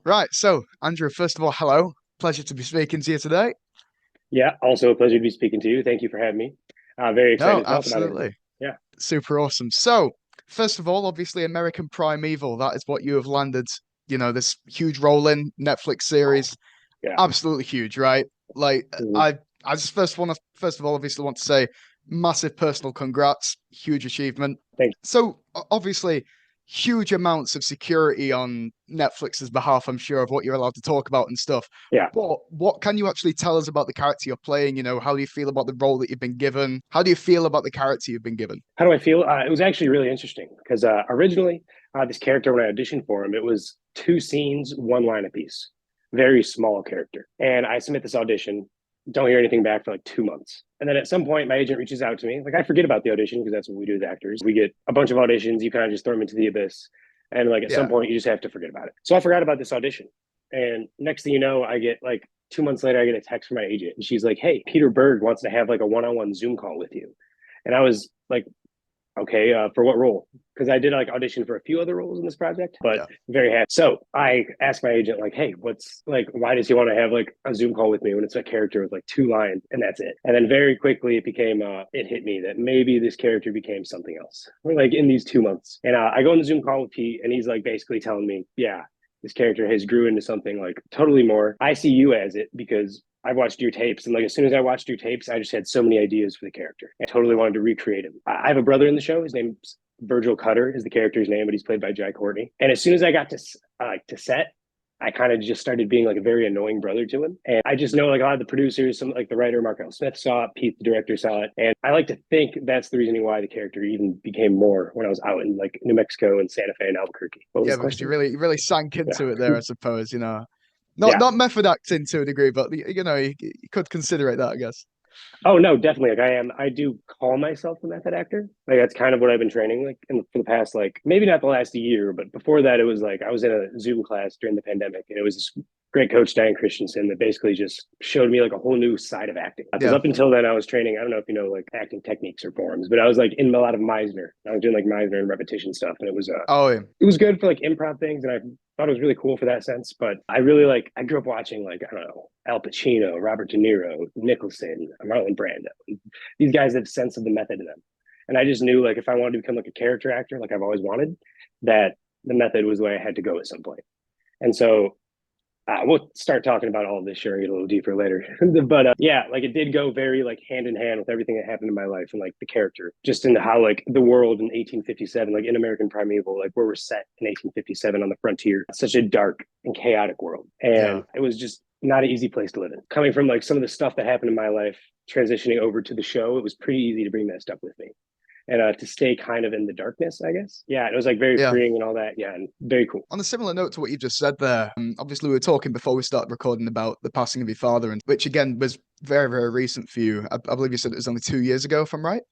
Right. So, Andrew, first of all, hello. Pleasure to be speaking to you today. Yeah, also a pleasure to be speaking to you. Thank you for having me. Very No, excited to talk about everything. absolutely. Yeah, Super awesome. So, first of all, obviously, American Primeval, that is what you have landed, this huge role in Netflix series. yeah. Absolutely huge, right? Like, Mhm. I just first of all, obviously, want to say massive personal congrats, huge achievement. Thank So, obviously, huge amounts of security on Netflix's behalf, I'm sure, of what you're allowed to talk about and stuff. you. Yeah. But what can you actually tell us about the character you're playing? How do you feel about the role that you've been given? How do you feel about the character you've been given? How do I feel? It was actually really interesting because originally, this character, when I auditioned for him, it was two scenes, one line apiece, very small character. And I submit this audition, don't hear anything back for like 2 months. And then at some point, my agent reaches out to me. Like, I forget about the audition because that's what we do as actors. We get a bunch of auditions, you kind of just throw them into the abyss. And like at some Yeah. point, you just have to forget about it. So I forgot about this audition. And next thing you know, I get like 2 months later, I get a text from my agent. And she's like, "Hey, Peter Berg wants to have like a one on one Zoom call with you." And I was like, okay, for what role? Because I did like audition for a few other roles in this project, but Yeah. very happy. So I asked my agent, like, hey, what's like, why does he want to have like a Zoom call with me when it's a character with like two lines and that's it? And then very quickly it became, it hit me that maybe this character became something else, like in these 2 months. And I go on the Zoom call with Pete, and he's like basically telling me, yeah, this character has grew into something like totally more. I see you as it because I watched your tapes, and like as soon as I watched your tapes, I just had so many ideas for the character. I totally Wow. wanted to recreate him. I have a brother in the show. His name's Virgil Cutter is the character's name, but he's played by Jai Courtney. And as soon as I got to set, I kind of just started being like a very annoying brother to him. And I just know like a lot of the producers, some like the writer Mark L. Smith saw it, Pete the director saw it, and I like to think that's the reasoning why the character even became more when I was out in like New Mexico and Santa Fe and Albuquerque. What was Yeah, the because you question? really sank Yeah, into it there, I suppose, Not yeah. not method acting to a degree, but you could consider it that, I guess. Oh no, definitely. Like I am, I do call myself a method actor. Like that's kind of what I've been training like for the past like maybe not the last year, but before that it was like I was in a Zoom class during the pandemic, and it was this great coach Diane Christensen that basically just showed me like a whole new side of acting. Because Yeah. up until then I was training. I don't know if you know like acting techniques or forms, but I was like in a lot of Meisner. I was doing like Meisner and repetition stuff, and Oh, yeah. it was good for like improv things, and I thought it was really cool for that sense. But I really like I grew up watching like I don't know Al Pacino, Robert De Niro, Nicholson, Marlon Brando. These guys have sense of the method in them, and I just knew like if I wanted to become like a character actor, like I've always wanted, that the method was the way I had to go at some point. And so we'll start talking about all of this, sharing it a little deeper later. But yeah, like it did go very like hand in hand with everything that happened in my life and like the character, just into how like the world in 1857, like in American Primeval, like where we're set in 1857 on the frontier, such a dark and chaotic world, Yeah. and it was just not an easy place to live in. Coming from like some of the stuff that happened in my life, transitioning over to the show, it was pretty easy to bring that stuff with me and to stay kind of in the darkness, I guess. Yeah, it was like very Yeah. freeing and all that. Yeah, and very cool. On a similar note to what you just said there, obviously we were talking before we started recording about the passing of your father, and which again was very, very recent for you. I believe you said it was only 2 years ago, if I'm right.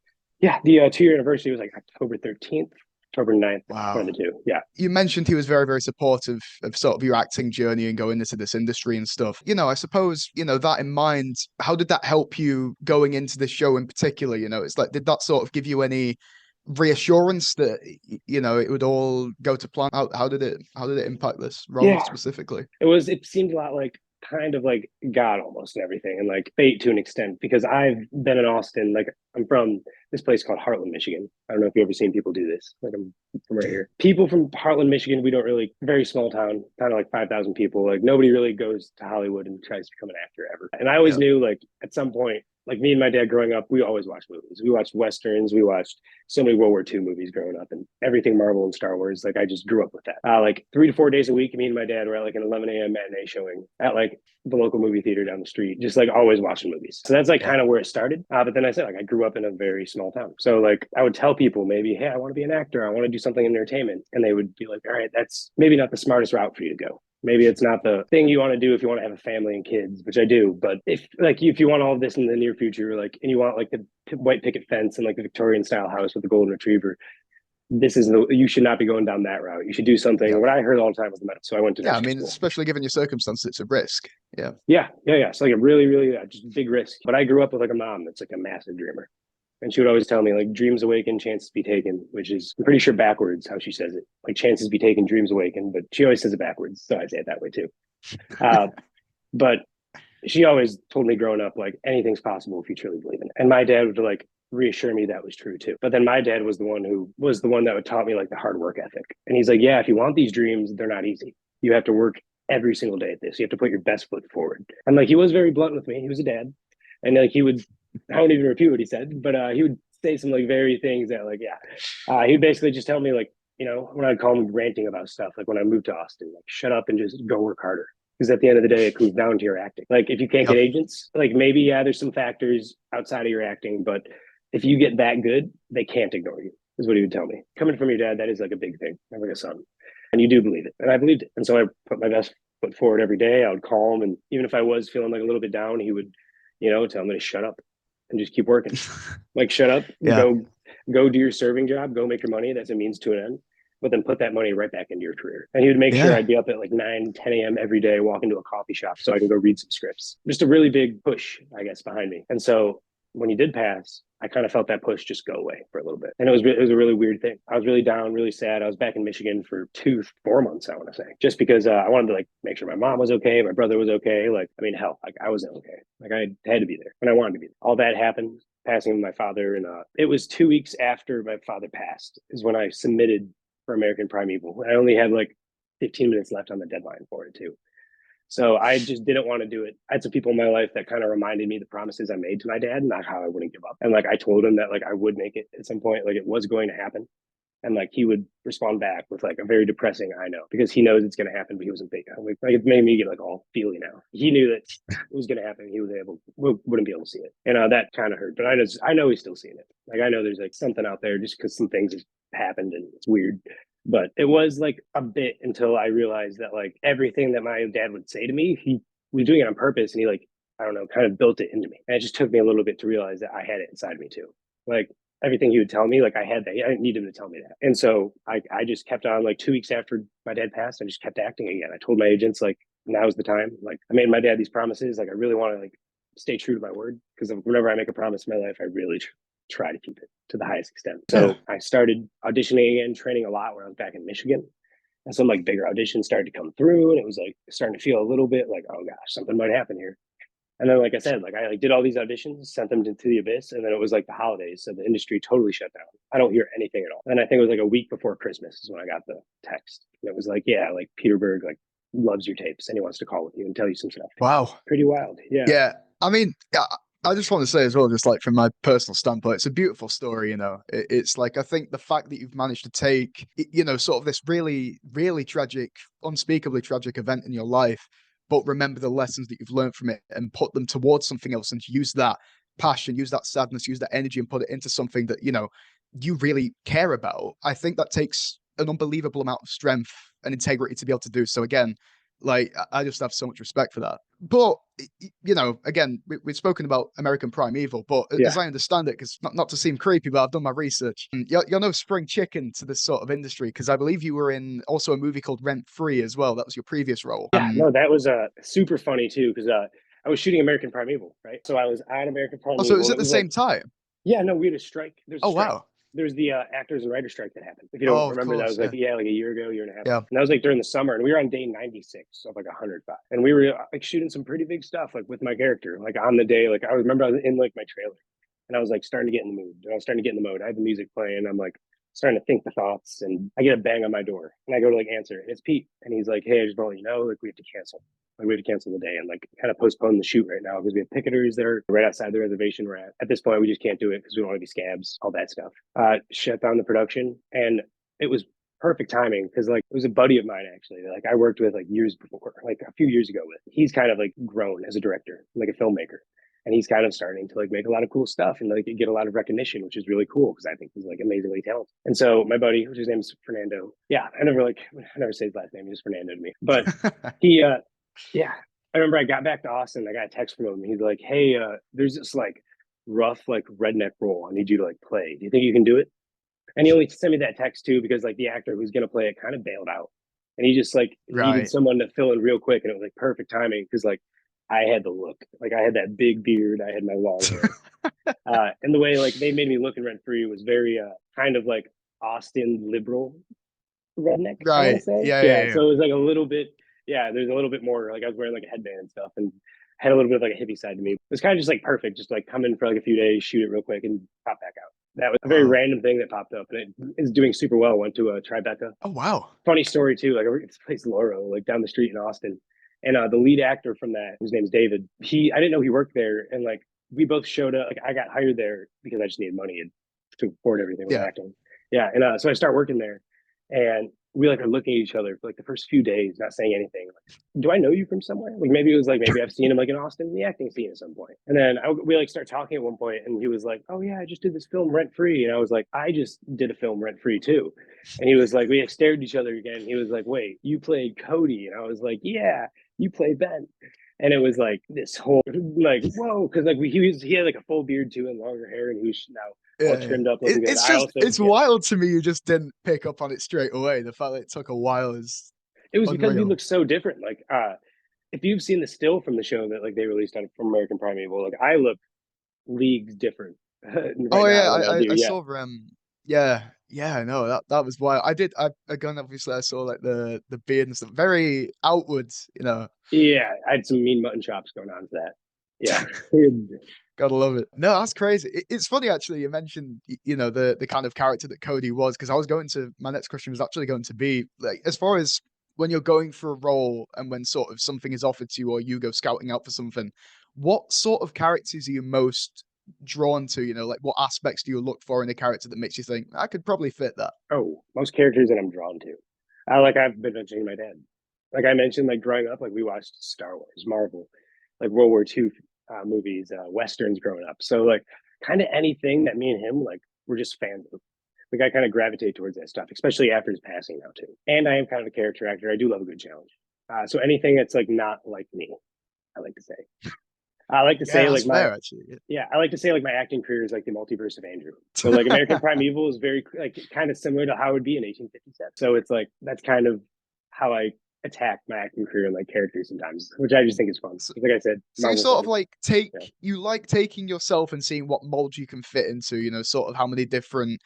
Yeah, the 2 year anniversary was like October 13th, October 9th, one Wow. of the two. Yeah. You mentioned he was very, very supportive of sort of your acting journey and going into this industry and stuff. I suppose, that in mind, how did that help you going into this show in particular? It's like, did that sort of give you any reassurance that, it would all go to plan? How did it impact this role Yeah. specifically? It seemed a lot like kind of like God almost and everything, and like fate to an extent, because I've been in Austin. Like I'm from this place called Heartland, Michigan. I don't know if you've ever seen people do this. Like I'm from right here. People from Heartland, Michigan, we don't really, very small town, kind of like 5,000 people. Like nobody really goes to Hollywood and tries to become an actor ever. And I always Yeah. knew like at some point, like me and my dad growing up, we always watched movies. We watched Westerns. We watched so many World War II movies growing up, and everything Marvel and Star Wars. Like I just grew up with that. Like 3 to 4 days a week, me and my dad were at like an 11 a.m. matinee showing at like the local movie theater down the street, just like always watching movies. So that's like Yeah. kind of where it started. But then I said, like, I grew up in a very small town. So like I would tell people maybe, hey, I want to be an actor. I want to do something in entertainment. And they would be like, all right, that's maybe not the smartest route for you to go. Maybe it's not the thing you want to do if you want to have a family and kids, which I do. But if you want all of this in the near future, like, and you want like the white picket fence and like the Victorian style house with the golden retriever, this is the you should not be going down that route. You should do something. Yeah. What I heard all the time was the medical. So I went to Yeah. I nursing mean, school. especially given your circumstances, it's a risk. Yeah. Yeah, yeah, yeah. It's like a really, really just big risk. But I grew up with like a mom that's like a massive dreamer. And she would always tell me like dreams awaken, chances be taken, which is I'm pretty sure backwards how she says it. Like chances be taken, dreams awaken, but she always says it backwards. So I say it that way too. Uh, but she always told me growing up, like anything's possible if you truly believe in it. And my dad would like reassure me that was true too. But then my dad was the one that would taught me like the hard work ethic. And he's like, yeah, if you want these dreams, they're not easy. You have to work every single day at this. You have to put your best foot forward. And like he was very blunt with me. He was a dad. And like he would I won't even repeat what he said, but he would say some like very things that like, yeah. He would basically just tell me like, when I'd call him ranting about stuff, like when I moved to Austin, like shut up and just go work harder. Because at the end of the day, it comes down to your acting. Like if you can't get agents, like maybe, yeah, there's some factors outside of your acting, but if you get that good, they can't ignore you, is what he would tell me. Coming from your dad, that is like a big thing, having a son. And you do believe it. And I believed it. And so I put my best foot forward every day. I would call him. And even if I was feeling like a little bit down, he would, tell me to shut up and just keep working. Like shut up, Yeah. go do your serving job, go make your money. That's a means to an end. But then put that money right back into your career. And he would make sure I'd be up at like 9, 10 a.m. every day, walking to a coffee shop so I can go read some scripts. Just a really big push, I guess, behind me. And so when he did pass, I kind of felt that push just go away for a little bit. And it was a really weird thing. I was really down, really sad. I was back in Michigan for 4 months, I want to say, just because I wanted to like make sure my mom was okay, my brother was okay. Like, I mean, hell, like I wasn't okay. Like I had to be there and I wanted to be there. All that happened, passing of my father. And it was 2 weeks after my father passed is when I submitted for American Primeval. I only had like 15 minutes left on the deadline for it too. So I just didn't want to do it. I had some people in my life that kind of reminded me the promises I made to my dad, not how I wouldn't give up. And like I told him that like I would make it at some point, like it was going to happen. And like he would respond back with like a very depressing I know, because he knows it's going to happen, but he wasn't big. Like it made me get like all feely now. He knew that it was going to happen. He wouldn't be able to see it. And that kind of hurt, but I know he's still seeing it. Like I know there's like something out there just because some things have happened and it's weird. But it was like a bit until I realized that like everything that my dad would say to me, he was doing it on purpose, and he like, I don't know, kind of built it into me. And it just took me a little bit to realize that I had it inside me too. Like everything he would tell me, like I had that. I didn't need him to tell me that. And so I just kept on. Like 2 weeks after my dad passed, I just kept acting again. I told my agents like, now's the time. Like I made my dad these promises. Like I really want to like stay true to my word, because whenever I make a promise in my life, I really try to keep it to the highest extent. So I started auditioning again, training a lot when I was back in Michigan. And some like bigger auditions started to come through, and it was like starting to feel a little bit like, oh gosh, something might happen here. And then, like I said, like I like did all these auditions, sent them to the abyss, and then it was like the holidays, so the industry totally shut down. I don't hear anything at all. And I think it was like a week before Christmas is when I got the text. And it was like, yeah, like Peterberg like loves your tapes and he wants to call with you and tell you some stuff. Wow. Pretty wild. Yeah. Yeah. I mean, I just want to say as well, just like from my personal standpoint, it's a beautiful story, It's like, I think the fact that you've managed to take, sort of this really, really tragic, unspeakably tragic event in your life, but remember the lessons that you've learned from it and put them towards something else, and use that passion, use that sadness, use that energy and put it into something that, you really care about. I think that takes an unbelievable amount of strength and integrity to be able to do. So again, like I just have so much respect for that. But again, we've spoken about American Primeval, but as I understand it, because not to seem creepy, but I've done my research. You're no spring chicken to this sort of industry, because I believe you were in also a movie called Rent Free as well. That was your previous role. Yeah, no, that was super funny too, because I was shooting American Primeval, right? So I was on American Primeval. Oh, so it was at the same time? Yeah, no, we had a strike. There's a strike. Wow. There's the actors and writers strike that happened. If you don't remember, that was like, like a year ago, year and a half. Yeah. And that was like during the summer, and we were on day 96 of like 105. And we were like shooting some pretty big stuff, like with my character, like on the day. Like I remember I was in like my trailer, and I was like starting to get in the mood. I was starting to get in the mode. I had the music playing. I'm like starting to think the thoughts, and I get a bang on my door, and I go to like answer, and it's Pete, and he's like, "Hey, I just want to let you know, like we have to cancel. Like we have to cancel the day and like kind of postpone the shoot right now because we have picketers that are right outside the reservation we're at. At this point, we just can't do it because we don't want to be scabs, all that stuff." Shut down the production, and it was perfect timing because like it was a buddy of mine actually that like I worked with like years before, like a few years ago with. He's kind of like grown as a director, like a filmmaker. And he's kind of starting to like make a lot of cool stuff and like get a lot of recognition, which is really cool because I think he's like amazingly talented. And so my buddy, whose name is Fernando, I never say his last name, he's Fernando to me. But he I remember I got back to Austin, I got a text from him. He's like, "Hey, there's this like rough like redneck role I need you to like play. Do you think you can do it?" And he only sent me that text too because like the actor who's gonna play it kind of bailed out. And he just like needed someone to fill in real quick, and it was like perfect timing because like I had the look. Like I had that big beard, I had my long hair. And the way like they made me look in Rent Free was very kind of like Austin liberal redneck, I want to Right. say. Yeah, yeah, Yeah, yeah. so it was like a little bit, yeah, there's a little bit more like I was wearing like a headband and stuff and had a little bit of like a hippie side to me. It was kind of just like perfect, just like come in for like a few days, shoot it real quick and pop back out. That was a very Wow. random thing that popped up and it is doing super well. Went to a Tribeca. Oh, wow. Funny story too, like it's place Loro, like down the street in Austin. And the lead actor from that, his name's David. I didn't know he worked there, and like we both showed up. Like I got hired there because I just needed money to afford everything with Yeah. acting. Yeah, and so I start working there, and we like are looking at each other for like the first few days, not saying anything. Like, do I know you from somewhere? Like maybe it was like maybe I've seen him like in Austin in the acting scene at some point. And then we like start talking at one point, and he was like, "Oh yeah, I just did this film Rent Free," and I was like, "I just did a film Rent Free too." And he was like, we stared at each other again. He was like, "Wait, you played Cody?" And I was like, "Yeah, you played Ben." And it was like this whole like whoa, because like he had like a full beard too and longer hair, and he was now all Yeah, yeah. trimmed up, looking good. It's I just, also it's yeah, wild to me you just didn't pick up on it straight away. The fact that it took a while is it was because we unreal. looked so different. Like if you've seen the still from the show that like they released on from American Primeval, like I look leagues different Oh right now yeah, than I do. I Yeah, saw yeah, yeah, no, that was wild. I again obviously I saw like the beard and stuff. Very outwards, you know. yeah. I had some mean mutton chops going on for that. Yeah, Gotta love it. No, that's crazy. It's funny actually. You mentioned, you know, the kind of character that Cody was, because I was going to my next question was actually going to be like, as far as when you're going for a role and when sort of something is offered to you or you go scouting out for something, what sort of characters are you most drawn to? You know, like what aspects do you look for in a character that makes you think I could probably fit that? oh, most characters that I'm drawn to. I like I've been mentioning my dad. Like I mentioned, like growing up, like we watched Star Wars, Marvel, like World War II movies, westerns growing up. So like kind of anything that me and him like we're just fans of. Like I kind of gravitate towards that stuff, especially after his passing now too. And I am kind of a character actor. I do love a good challenge. So anything that's like not like me, I like to say. I like to Yeah, say that's like my fair actually. yeah, I like to say like my acting career is like the multiverse of Andrew. So like American Primeval is very like kind of similar to how it would be in 1857. So it's like that's kind of how I attack my acting career and like characters sometimes, which I just think is fun. So, Like I said, so you Marvel sort of fans. like Yeah. you like taking yourself and seeing what mold you can fit into, you know, sort of how many different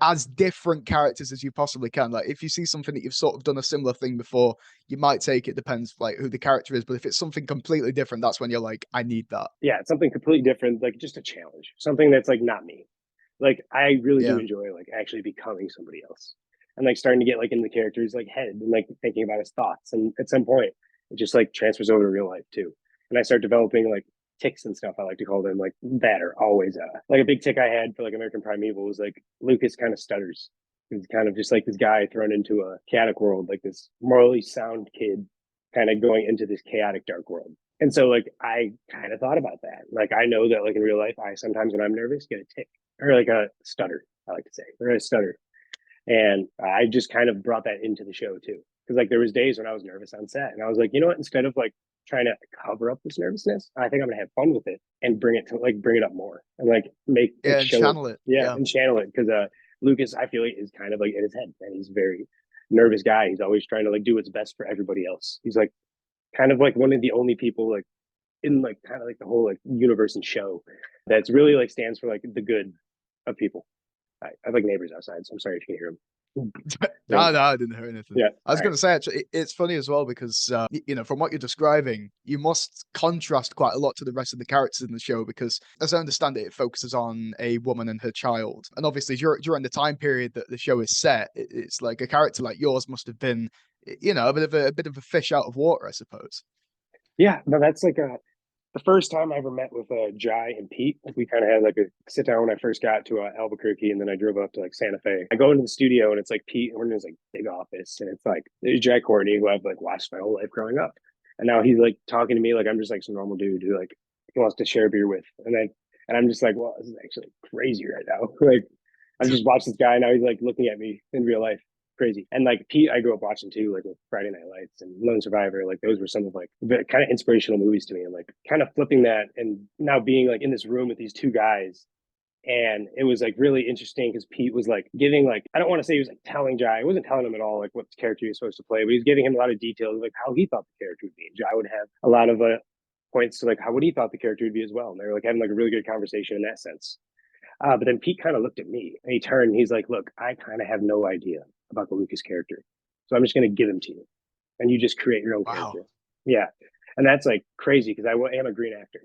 as different characters as you possibly can. Like if you see something that you've sort of done a similar thing before, you might take it. Depends like who the character is, but if it's something completely different, that's when you're like, I need that. Yeah, it's something completely different, like just a challenge, something that's like not me. Like I really do Yeah, enjoy like actually becoming somebody else and like starting to get like in the character's like head and like thinking about his thoughts. And at some point, it just like transfers over to real life too. And I start developing like ticks and stuff. I like to call them like that are always like a big tick I had for like American Primeval was like Lucas kind of stutters. He's kind of just like this guy thrown into a chaotic world, like this morally sound kid kind of going into this chaotic dark world. And so like I kind of thought about that. Like I know that like in real life, I sometimes when I'm nervous get a tick or like a stutter, I like to say, or a stutter. And I just kind of brought that into the show too. Because like there was days when I was nervous on set and I was like, you know what, instead of like trying to cover up this nervousness, I think I'm gonna have fun with it and bring it to like bring it up more and like make like yeah, and show it. channel it. Yeah, Yeah, and channel it. Because Lucas, I feel like is kind of like in his head and he's very nervous guy. He's always trying to like do what's best for everybody else. He's like kind of like one of the only people like in like kind of like the whole like universe and show that's really like stands for like the good of people. I have like neighbors outside, so I'm sorry if you can hear them. Yeah, no, I didn't hear anything. yeah. I All was right. going to say, actually, it's funny as well because, you know, from what you're describing, you must contrast quite a lot to the rest of the characters in the show because, as I understand it, it focuses on a woman and her child. And obviously, during the time period that the show is set, it's like a character like yours must have been, you know, a bit of a fish out of water, I suppose. Yeah, no, that's like the first time I ever met with Jai and Pete. Like we kind of had like a sit down when I first got to Albuquerque, and then I drove up to like Santa Fe. I go into the studio, and it's like Pete, and we're in his like big office, and it's like there's Jai Courtney, who I've like watched my whole life growing up, and now he's like talking to me like I'm just like some normal dude who like he wants to share a beer with, and I'm just like, well, this is actually crazy right now. Like I've just watched this guy, now he's like looking at me in real life. Crazy. And like Pete, I grew up watching too, like with Friday Night Lights and Lone Survivor. Like those were some of like the kind of inspirational movies to me. And like kind of flipping that and now being like in this room with these two guys. And it was like really interesting because Pete was like giving like I don't want to say he was like telling Jai. I wasn't telling him at all like what character he was supposed to play, but he was giving him a lot of details like how he thought the character would be. And Jai would have a lot of points to like what he thought the character would be as well. And they were like having like a really good conversation in that sense. But then Pete kind of looked at me and he turned and he's like, look, I kind of have no idea about the Lucas character. So I'm just going to give him to you and you just create your own Wow. character. Yeah. And that's like crazy because I am a green actor.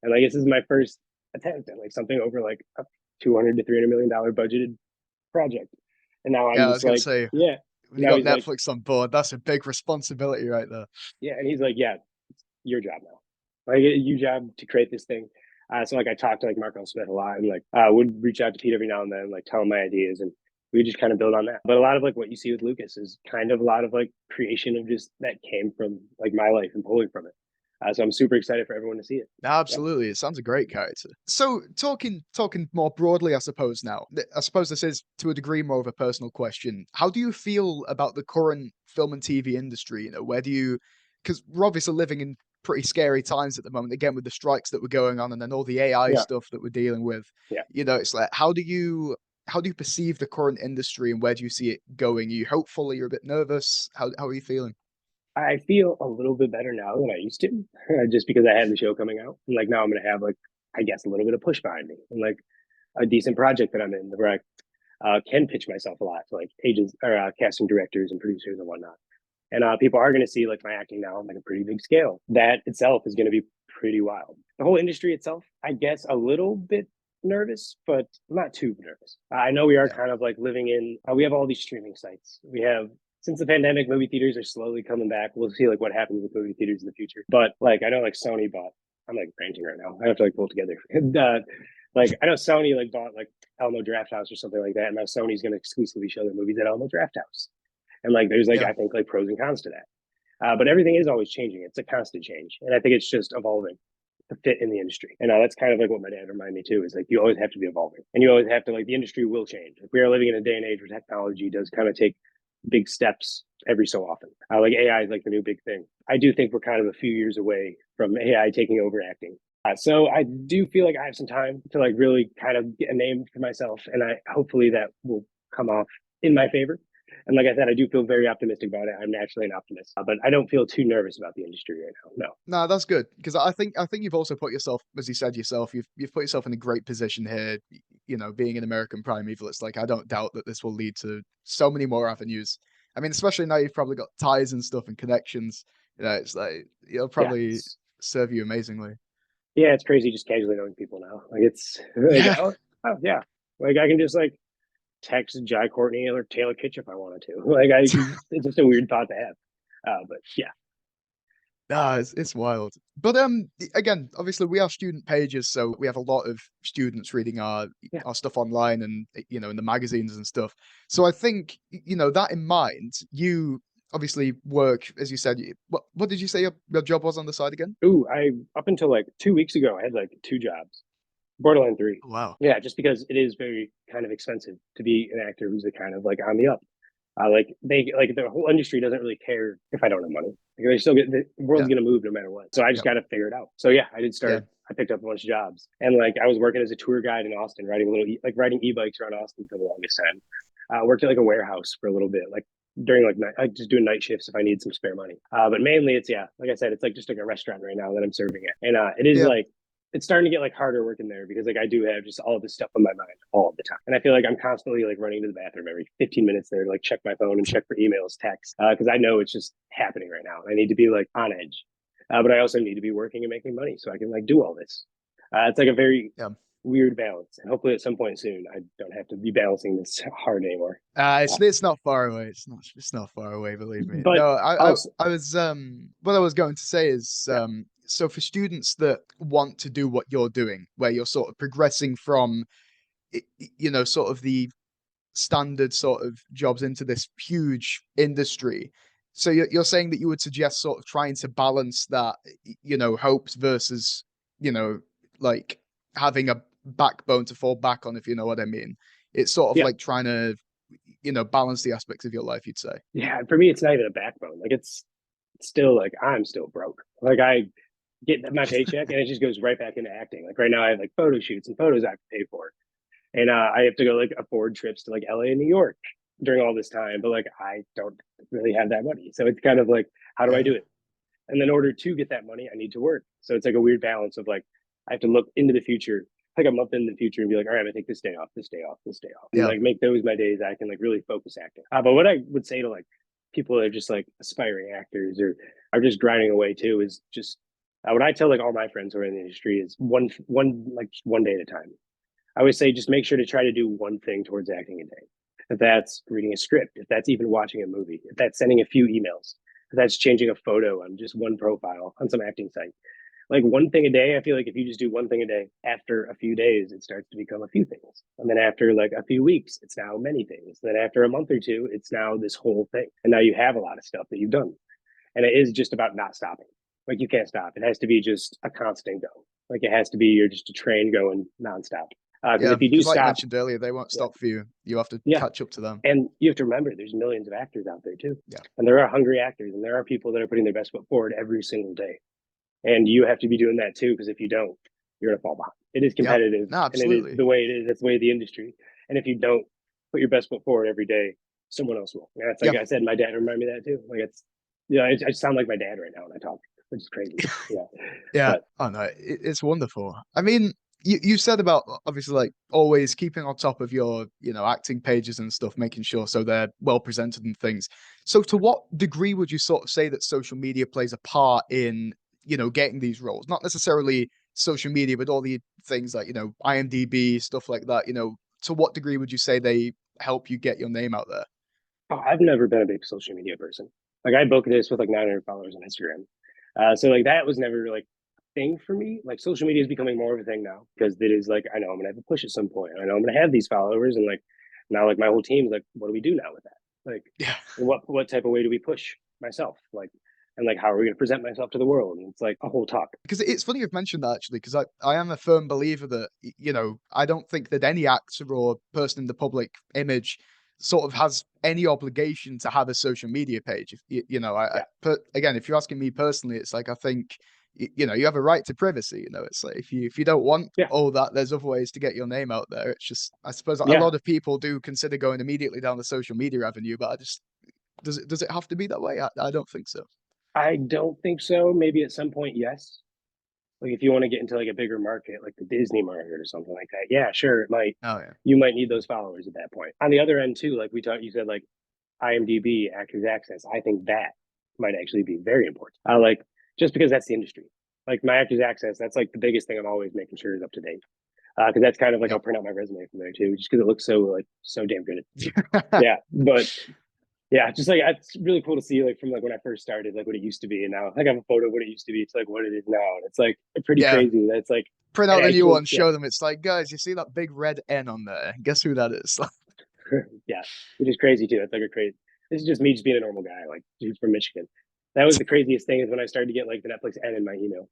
And like, this is my first attempt at like something over like a $200 to $300 million budgeted project. And now I'm Yeah, I just was gonna like, say yeah. when you Now got he's like, Netflix on board, that's a big responsibility right there. yeah. And he's like, yeah, it's your job now. Like, your job to create this thing. So like I talked to like Marco Smith a lot and like would reach out to Pete every now and then, like tell him my ideas and we just kind of build on that. But a lot of like what you see with Lucas is kind of a lot of like creation of just that came from like my life and pulling from it. So I'm super excited for everyone to see it. Yeah. Absolutely, it sounds a great character. So talking more broadly, I suppose now, I suppose this is to a degree more of a personal question. How do you feel about the current film and TV industry? You know, where do you? Because we're obviously living in pretty scary times at the moment. Again, with the strikes that were going on, and then all the AI Yeah. stuff that we're dealing with. Yeah. You know, it's like how do you perceive the current industry, and where do you see it going? Are you hopeful? Are you a bit nervous? How are you feeling? I feel a little bit better now than I used to, just because I had the show coming out. And like now I'm going to have like, I guess, a little bit of push behind me and like a decent project that I'm in where I can pitch myself a lot to like agents or casting directors and producers and whatnot. And people are going to see like my acting now on like a pretty big scale. That itself is going to be pretty wild. The whole industry itself, I guess, a little bit nervous, but not too nervous. I know we are Yeah. kind of like living in. We have all these streaming sites. We have since the pandemic, movie theaters are slowly coming back. We'll see like what happens with movie theaters in the future. But like I know like Sony bought. I'm like ranting right now. I have to like pull it together. And, like I know Sony like bought like Alamo Drafthouse or something like that. And now Sony's going to exclusively show their movies at Alamo Drafthouse. And like there's like Yeah. I think like pros and cons to that. But everything is always changing. It's a constant change, and I think it's just evolving to fit in the industry. And that's kind of like what my dad reminded me too. Is like you always have to be evolving, and you always have to like the industry will change. Like, we are living in a day and age where technology does kind of take big steps every so often. Like AI is like the new big thing. I do think we're kind of a few years away from AI taking over acting. So I do feel like I have some time to like really kind of get a name for myself, and I hopefully that will come off in my favor. And like I said, I do feel very optimistic about it. I'm naturally an optimist, but I don't feel too nervous about the industry right now. No. No, that's good because I think you've also put yourself, as you said yourself, you've put yourself in a great position here. You know, being an American Primeval, it's like I don't doubt that this will lead to so many more avenues. I mean, especially now you've probably got ties and stuff and connections. You know, it's like it'll Yeah. probably serve you amazingly. Yeah, it's crazy just casually knowing people now. Like it's like, Yeah, oh yeah. Like I can just like text Jai Courtney or Taylor Kitsch if I wanted to. Like it's just a weird thought to have. But yeah, nah, it's wild. But again, obviously we are student pages, so we have a lot of students reading yeah. our stuff online and you know in the magazines and stuff. So I think you know that in mind, you obviously work as you said. What did you say your job was on the side again? Ooh, I up until like 2 weeks ago, I had like two jobs, borderline three. Oh, wow. Yeah, just because it is very kind of expensive to be an actor who's a kind of like on the up. Like they like the whole industry doesn't really care if I don't have money. Like, they still get the world's Yeah, gonna move no matter what. So I just yeah, got to figure it out. So yeah, I did yeah, start. I picked up a bunch of jobs, and like I was working as a tour guide in Austin, riding like riding e-bikes around Austin for the longest time. I worked at like a warehouse for a little bit, like during like night, like just doing night shifts if I need some spare money. But mainly it's yeah, like I said, it's like just like a restaurant right now that I'm serving at, and it is yeah. like it's starting to get like harder working there because like I do have just all of this stuff on my mind all the time. And I feel like I'm constantly like running to the bathroom every 15 minutes there to like check my phone and check for emails, texts, because I know it's just happening right now. I need to be like on edge. But I also need to be working and making money so I can like do all this. It's like a very Yeah. weird balance. And hopefully at some point soon, I don't have to be balancing this hard anymore. Uh, It's not far away. It's not far away, believe me. but No, also, I was what I was going to say is yeah, so for students that want to do what you're doing, where you're sort of progressing from you know, sort of the standard sort of jobs into this huge industry. So you're saying that you would suggest sort of trying to balance that, you know, hopes versus, you know, like having a backbone to fall back on, if you know what I mean. It's sort of yeah, like trying to, you know, balance the aspects of your life, you'd say. yeah. For me, it's not even a backbone. Like it's still like I'm still broke. Like I get my paycheck and it just goes right back into acting. Like right now, I have like photo shoots and photos I have to pay for, and I have to go like afford trips to like LA and New York during all this time. But like I don't really have that money, so it's kind of like how do I Yeah. do it? And then in order to get that money, I need to work. So it's like a weird balance of like, I have to look into the future, like a month in the future and be like, all right, I'm gonna take this day off, this day off, this day off. And Yeah. like make those my days I can like really focus acting. But what I would say to like people that are just like aspiring actors or are just grinding away too is just what I tell like all my friends who are in the industry is one day at a time. I always say just make sure to try to do one thing towards acting a day. If that's reading a script, if that's even watching a movie, if that's sending a few emails, if that's changing a photo on just one profile on some acting site. Like one thing a day, I feel like if you just do one thing a day, after a few days, it starts to become a few things. And then after like a few weeks, it's now many things. Then after a month or two, it's now this whole thing. And now you have a lot of stuff that you've done. And it is just about not stopping. Like you can't stop. It has to be just a constant go. Like it has to be you're just a train going nonstop. Because Yeah. if you do Because like you stop, mentioned earlier, they won't yeah, stop for you. You have to yeah. catch up to them. And you have to remember there's millions of actors out there too. Yeah. And there are hungry actors and there are people that are putting their best foot forward every single day. And you have to be doing that too, because if you don't, you're gonna fall behind. It is Yeah. competitive No, and it is absolutely. the way it is. That's the way of the industry. And if you don't put your best foot forward every day, someone else will. And that's like Yeah. I said, my dad reminded me of that too. Like it's I sound like my dad right now when I talk, which is crazy. Yeah. Yeah. But Oh no, it's wonderful. I mean, you said about obviously like always keeping on top of your, acting pages and stuff, making sure so they're well presented and things. So to what degree would you sort of say that social media plays a part in, getting these roles? Not necessarily social media, but all the things like, IMDb, stuff like that, to what degree would you say they help you get your name out there? I've never been a big social media person. Like I booked this with like 900 followers on Instagram. So like that was never like a thing for me. Like social media is becoming more of a thing now because it is like I know I'm gonna have a push at some point. I know I'm gonna have these followers and like now like my whole team's like, what do we do now with that? Like Yeah. what type of way do we push myself? Like and like how are we gonna present myself to the world? And it's like a whole talk. Because it's funny you've mentioned that actually, because I am a firm believer that, I don't think that any actor or person in the public image sort of has any obligation to have a social media page. If Yeah. again, if you're asking me personally, it's like I think you have a right to privacy. It's like if you don't want Yeah. all that, there's other ways to get your name out there. It's just I suppose a Yeah. lot of people do consider going immediately down the social media avenue, but I just does it have to be that way? I don't think so. I don't think so. Maybe at some point, yes. Like if you want to get into like a bigger market, like the Disney market or something like that, yeah, sure, it might. Oh yeah. You might need those followers at that point. On the other end too, like we talked, you said like IMDb, Actors Access. I think that might actually be very important. Like just because that's the industry. Like my Actors Access, that's like the biggest thing I'm always making sure is up to date. Because that's kind of like I'll Yep. print out my resume from there too, just because it looks so like so damn good. Yeah, but yeah, just like it's really cool to see like from like when I first started, like what it used to be, and now like I have a photo of what it used to be. It's like what it is now, and it's like pretty Yeah. crazy. That's like Print it out the new actually, one, yeah, show them. It's like, guys, you see that big red N on there? Guess who that is? yeah, which is crazy too. It's like a crazy. This is just me just being a normal guy, like dude from Michigan. That was the craziest thing is when I started to get like the Netflix N in my email.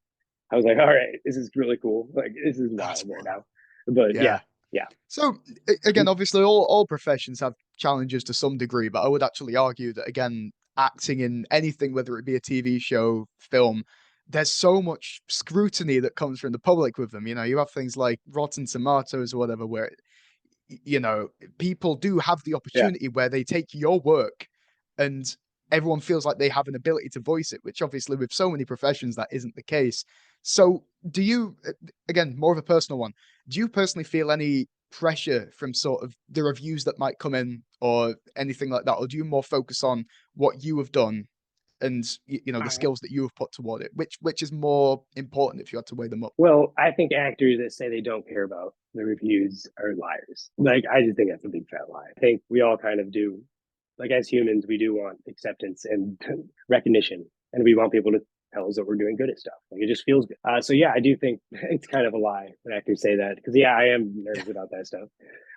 I was like, all right, this is really cool. Like this is That's wild right wild. now. But yeah, Yeah. yeah, So again, obviously, all professions have challenges to some degree, but I would actually argue that again, acting in anything, whether it be a TV show, film, there's so much scrutiny that comes from the public with them. You have things like Rotten Tomatoes or whatever, where you know, people do have the yeah. opportunity where they take your work and everyone feels like they have an ability to voice it, which obviously with so many professions that isn't the case. So, do you, again, more of a personal one, do you personally feel any pressure from sort of the reviews that might come in or anything like that? Or do you more focus on what you have done and, the Uh, skills that you have put toward it? Which is more important if you had to weigh them up? well, I think actors that say they don't care about the reviews are liars. Like, I just think that's a big fat lie. I think we all kind of do. Like, as humans, we do want acceptance and recognition, and we want people to tell us that we're doing good at stuff. Like, it just feels good. So, yeah, I do think it's kind of a lie when actors say that because, yeah, I am Yeah. nervous about that stuff.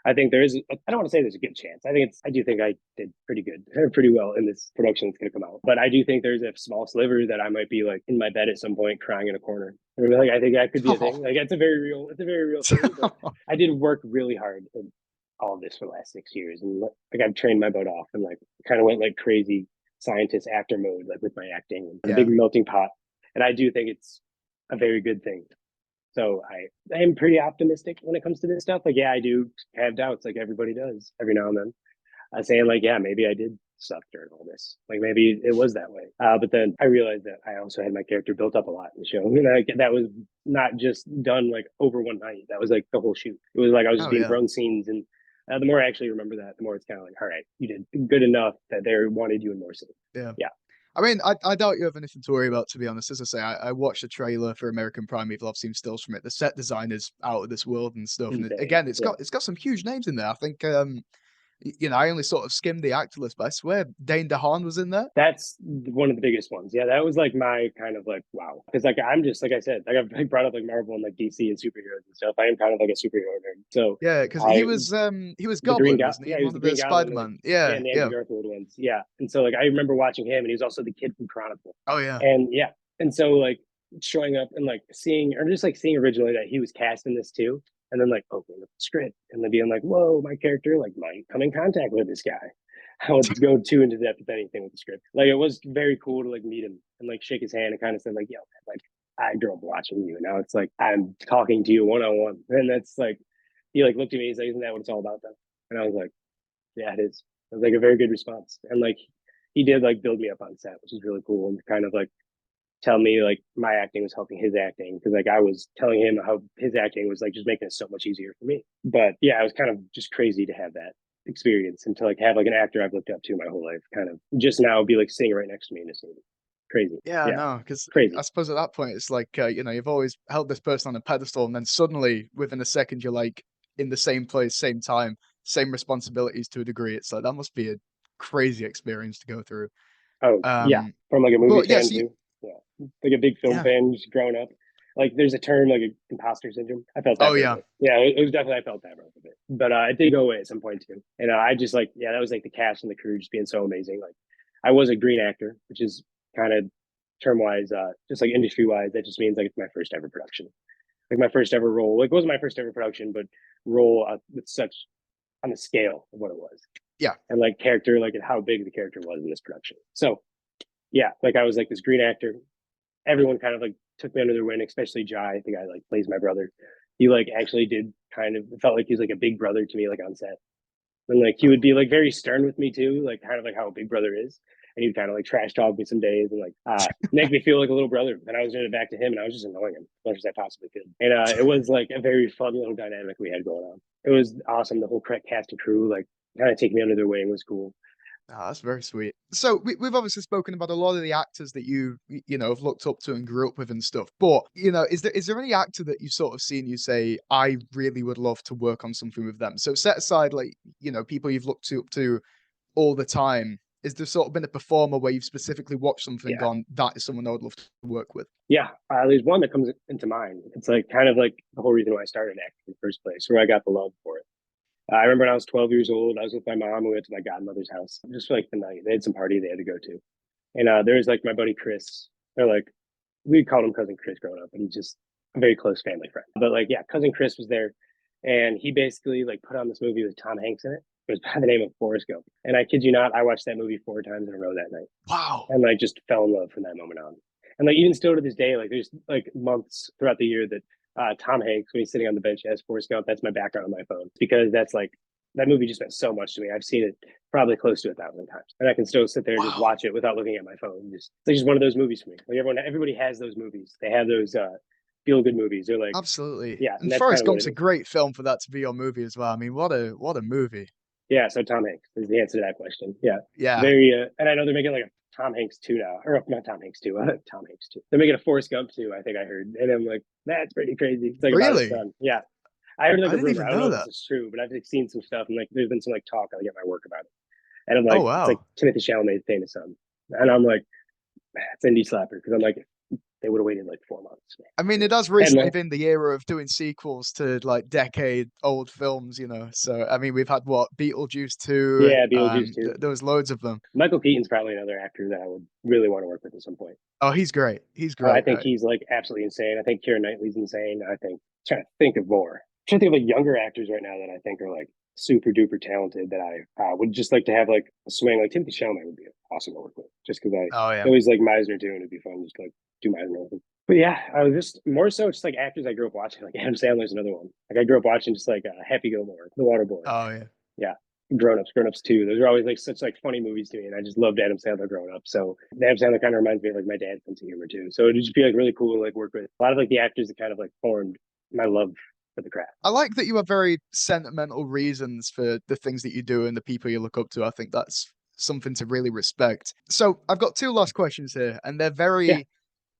I think there is. I don't want to say there's a good chance. I think it's. I do think I did pretty good, pretty well in this production that's going to come out. But I do think there's a small sliver that I might be like in my bed at some point, crying in a corner. Like I think that could be a thing. Like it's a very real. It's a very real thing. But I did work really hard in all of this for the last 6 years, and like I've trained my butt off, and like kind of went like crazy scientist actor mode, like with my acting and a big Yeah. melting pot. And I do think it's a very good thing. So I am pretty optimistic when it comes to this stuff. Like, yeah, I do have doubts, like everybody does every now and then. Saying like, yeah, maybe I did stuff during all this. Like maybe it was that way. But then I realized that I also had my character built up a lot in the show. Like, that was not just done like over one night. That was like the whole shoot. It was like I was just Oh being yeah. thrown scenes, and the more I actually remember that, the more it's kind of like, all right, you did good enough that they wanted you in more scenes. Yeah. Yeah. I mean, I doubt you have anything to worry about, to be honest. As I say, I watched a trailer for American Primeval. I've seen stills from it. The set design is out of this world and stuff. And Insane. again, it's got some huge names in there. I think I only sort of skimmed the actor list, but I swear Dane DeHaan was in there. That's one of the biggest ones. Yeah, that was like my kind of like wow. Because like I'm just like I said, like I've like, brought up like Marvel and like DC and superheroes and stuff. I am kind of like a superhero nerd. So Yeah, because I he was the Green Goblin, Guy, wasn't he, yeah, in he was one the of the Green Goblin, and, Spider-Man? yeah, Yeah, and the Andrew yeah. Garfield ones. Yeah, and so like I remember watching him, and he was also the kid from Chronicle. Oh yeah. And yeah, and so like showing up and like seeing or just like seeing originally that he was cast in this too, and then like opening up the script and then being like, whoa, my character like might come in contact with this guy. I would go too into depth with anything with the script. Like it was very cool to like meet him and like shake his hand and kind of say like, yo, man, like I grew up watching you. And now it's like I'm talking to you one on one. And that's like he like looked at me, he's like, isn't that what it's all about then? And I was like, yeah, it is. It was like a very good response. And like he did like build me up on set, which is really cool, and kind of like tell me like my acting was helping his acting because like I was telling him how his acting was like just making it so much easier for me. But yeah, it was kind of just crazy to have that experience and to like have like an actor I've looked up to my whole life kind of just now be like sitting right next to me in a scene. Crazy. Yeah, Yeah, no, because I crazy. suppose at that point it's like you've always held this person on a pedestal, and then suddenly within a second you're like in the same place, same time, same responsibilities to a degree. It's like that must be a crazy experience to go through. Oh yeah, Um, from like a movie but yeah, fan so you, too. Yeah, like a big film yeah, fan just growing up. Like there's a term like a imposter syndrome. I felt oh that for a yeah, bit. Yeah, it was definitely I felt that for a bit, but it did go away at some point too. And I just like yeah, that was like the cast and the crew just being so amazing. Like I was a green actor, which is kind of term wise, just like industry wise, that just means like it's my first ever production, like my first ever role. Like it wasn't my first ever production, but role with such on the scale of what it was, yeah. and like character, like how big the character was in this production. So yeah, like I was like this green actor. Everyone kind of like took me under their wing, especially Jai, the guy like plays my brother. He like actually did kind of felt like he was like a big brother to me, like on set. And like he would be like very stern with me too, like kind of like how a big brother is. And he'd kind of like trash talk me some days and like make me feel like a little brother. And I was doing it back to him, and I was just annoying him as much as I possibly could. And it was like a very fun little dynamic we had going on. It was awesome. The whole cast and crew like kind of take me under their wing was cool. Oh, that's very sweet. So we've obviously spoken about a lot of the actors that have looked up to and grew up with and stuff. But is there any actor that you've sort of seen you say I really would love to work on something with them? So set aside like people you've looked up to all the time. Is there sort of been a performer where you've specifically watched something and Yeah. gone, that is someone I would love to work with? Yeah, there's one that comes into mind. It's like kind of like the whole reason why I started acting in the first place, where I got the love for it. I remember when I was 12 years old, I was with my mom. We went to my godmother's house just for like the night. They had some party they had to go to. And there was like my buddy Chris. They're like, we called him Cousin Chris growing up, and he's just a very close family friend. But like, yeah, Cousin Chris was there. And he basically like put on this movie with Tom Hanks in it. It was by the name of Forrest Gump. And I kid you not, I watched that movie 4 times in a row that night Wow. and like just fell in love from that moment on. And like even still to this day, like there's like months throughout the year that Tom Hanks, when he's sitting on the bench as Forrest Gump, that's my background on my phone because that's like that movie just meant so much to me. I've seen it probably close to 1,000 times, and I can still sit there and just Wow. watch it without looking at my phone. Just it's like just one of those movies for me. Like everybody has those movies. They have those feel good movies. They're like, Absolutely. yeah, and And that's kind Forrest of what Gump's it a is. great film for that to be your movie as well. I mean, what a movie. Yeah, so Tom Hanks is the answer to that question. Yeah, Yeah. very. And I know they're making like a Tom Hanks 2 now, or not Tom Hanks 2, Tom Hanks 2. They're making a Forrest Gump 2, I think I heard, and I'm like, that's pretty crazy. It's like about his Really? son. Yeah, I heard like I a didn't rumor. even I don't know know if that. this is true, but I've like, seen some stuff, and like there's been some like talk like at my work about it, and I'm Oh like, it's like wow. Timothy Chalamet's famous son, and I'm like, it's indie slapper because I'm like, they would have waited like 4 months. I mean, You it know, has and recently been the era of doing sequels to like decade-old films. So I mean, we've had what Beetlejuice 2. yeah, Beetlejuice too. There was loads of them. Michael Keaton's probably another actor that I would really want to work with at some point. Oh, he's great. He's I great. think he's like absolutely insane. I think Keira Knightley's insane. I think trying to think of more. I'm trying to think of like younger actors right now that I think are like super duper talented that I would just like to have like a swing. Like Timothy Chalamet would be awesome to work with, just because I Oh yeah. always like Meisner too, and it'd be fun just to like do Meisner with him. But yeah, I was just more so just like actors I grew up watching. Like Adam Sandler's another one. Like I grew up watching just like Happy Gilmore, The Water Boy. Oh yeah. Yeah, Grown Ups too. Those are always like such like funny movies to me, and I just loved Adam Sandler growing up. So Adam Sandler kind of reminds me of like my dad's sense of humor too. So it'd just be like really cool to like work with a lot of like the actors that kind of like formed my love for the craft. I like that you have very sentimental reasons for the things that you do and the people you look up to. I think that's something to really respect. So I've got two last questions here, and Yeah.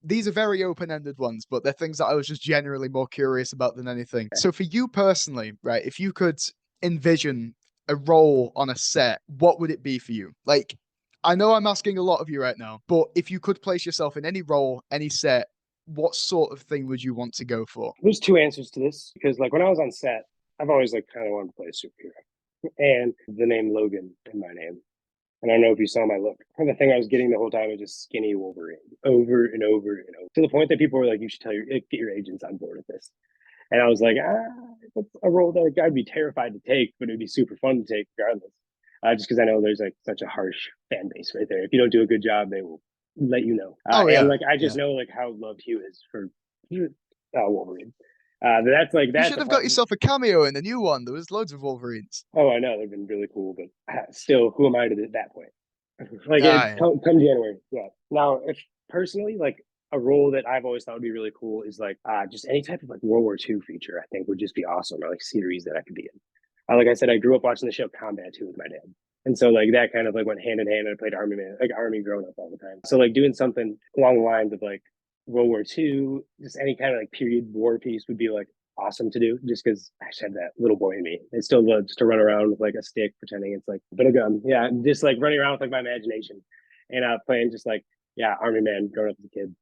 these are very open-ended ones, but they're things that I was just generally more curious about than anything. So for you personally, right, if you could envision a role on a set, what would it be for you? Like, I know I'm asking a lot of you right now, but if you could place yourself in any role, any set, what sort of thing would you want to go for? There's two answers to this because like when I was on set, I've always like kind of wanted to play a superhero, and the name Logan in my name. And I don't know if you saw my look. And the thing I was getting the whole time was just skinny Wolverine over and over and over to the point that people were like, "You should get your agents on board with this." And I was like, it's a role that I'd be terrified to take, but it'd be super fun to take regardless. Just because I know there's like such a harsh fan base right there. If you don't do a good job, they will let you know. Oh And yeah, like I just yeah. know like how loved Hugh is for Wolverine. That's like You that's should a have got part. yourself a cameo in the new one. There was loads of Wolverines. Oh, I know they've been really cool, but still, who am I to that point? Like it Yeah, come January, yeah. Now, if personally, like a role that I've always thought would be really cool is like just any type of like World War II feature. I think would just be awesome, or like series that I could be in. Like I said, I grew up watching the show Combat 2 with my dad, and so like that kind of like went hand in hand. I played Army Man, like Army growing up all the time. So like doing something along the lines of like World War II, just any kind of like period war piece would be like awesome to do just because I just had that little boy in me. It still loves to run around with like a stick, pretending it's like a bit of gun. Yeah, just like running around with like my imagination and playing just like, yeah, Army Man growing up as a kid.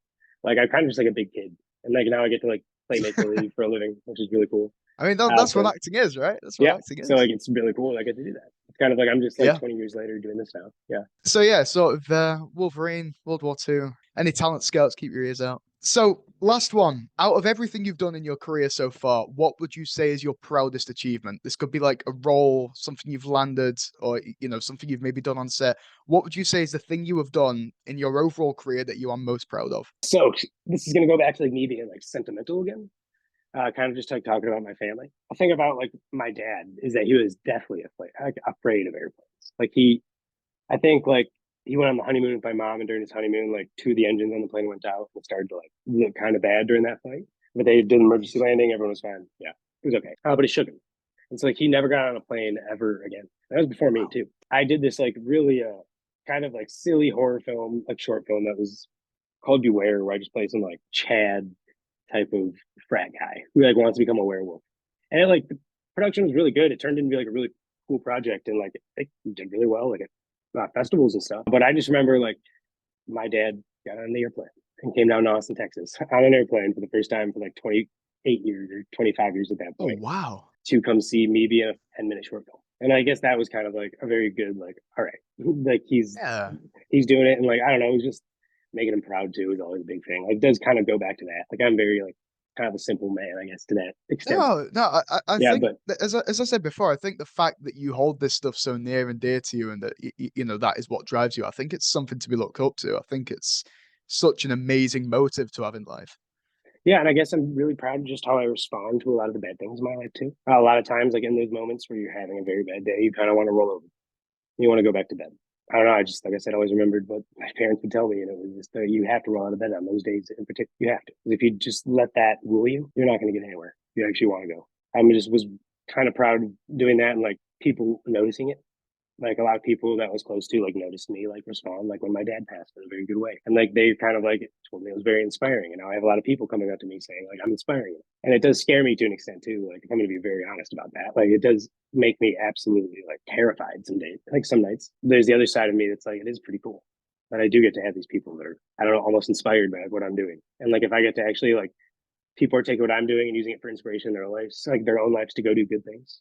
Like I'm kind of just like a big kid. And like now I get to like play make yeah. believe for a living, which is really cool. I mean, that's what So acting is, right? That's what yeah, acting so is. like it's really cool. I get to do that. It's kind of like I'm just like Yeah. 20 years later doing this now. Yeah. So yeah, sort of Wolverine, World War II. Any talent scouts, keep your ears out. So last one, out of everything you've done in your career so far, what would you say is your proudest achievement? This could be like a role, something you've landed, or something you've maybe done on set. What would you say is the thing you have done in your overall career that you are most proud of? So this is gonna go back to like me being like sentimental again. Kind of just like talking about my family. I think about like my dad is that he was definitely afraid of airplanes. Like I think like he went on the honeymoon with my mom, and during his honeymoon, like two of the engines on the plane went out and started to like look kind of bad during that flight. But they did an emergency landing. Everyone was fine. Yeah, it was okay. But he shook him, and so like he never got on a plane ever again. That was before me Wow. too. I did this like really kind of like silly horror film, like short film that was called Beware, where I just played some like Chad type of frat guy who like wants to become a werewolf. And it, like the production was really good. It turned into like a really cool project, and like it did really well, like at festivals and stuff. But I just remember like my dad got on the airplane and came down to Austin, Texas, on an airplane for the first time for like 28 years or 25 years at that Oh point wow. to come see me be in a 10-minute short film. And I guess that was kind of like a very good, like, all right, like Yeah. he's doing it, and like I don't know, it was just making him proud too is always a big thing. Like, it does kind of go back to that. Like, I'm very like kind of a simple man, I guess, to that extent. No. I Yeah, think but that, as I said before, I think the fact that you hold this stuff so near and dear to you, and that that is what drives you. I think it's something to be looked up to. I think it's such an amazing motive to have in life. yeah, and I guess I'm really proud of just how I respond to a lot of the bad things in my life too. A lot of times, like in those moments where you're having a very bad day, you kind of want to roll over. You want to go back to bed. I don't know. I just, like I said, always remembered what my parents would tell me, and it was just you have to roll out of bed on those days in particular. You have to. If you just let that rule you, you're not going to get anywhere. You actually want to go. I just was kind of proud of doing that, and like people noticing it. Like a lot of people that was close to like noticed me like respond like when my dad passed in a very good way, and like they kind of like told me it was very inspiring. And now I have a lot of people coming up to me saying like I'm inspiring you, and it does scare me to an extent too. Like I'm going to be very honest about that. Like it does make me absolutely like terrified some days. Like some nights there's the other side of me that's like it is pretty cool that I do get to have these people that are, I don't know, almost inspired by what I'm doing. And like if I get to actually like people are taking what I'm doing and using it for inspiration in their lives, like their own lives, to go do good things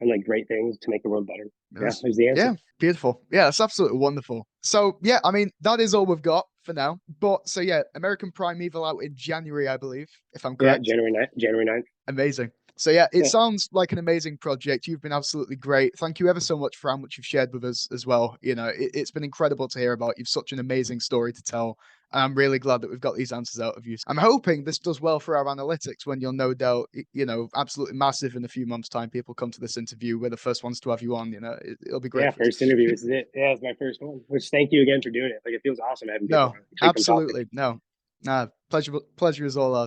and like great things to make the world better. Yeah, Yes. there's the answer. Yeah, beautiful. Yeah, it's absolutely wonderful. So yeah, I mean that is all we've got for now. But so yeah, American Primeval out in January, I believe, if I'm Yeah, correct. January 9th. Amazing. So yeah, it Yeah, sounds like an amazing project. You've been absolutely great. Thank you ever so much for how much you've shared with us as well. It's been incredible to hear about. You've such an amazing story to tell. And I'm really glad that we've got these answers out of you. I'm hoping this does well for our analytics when you'll no doubt, absolutely massive in a few months' time. People come to this interview. We're the first ones to have you on. It'll be great yeah, for us. first interview. This is it. Yeah, it's my first one. Which thank you again for doing it. Like it feels awesome having people No, on. Actually come talk to me. absolutely. No, pleasure is all ours.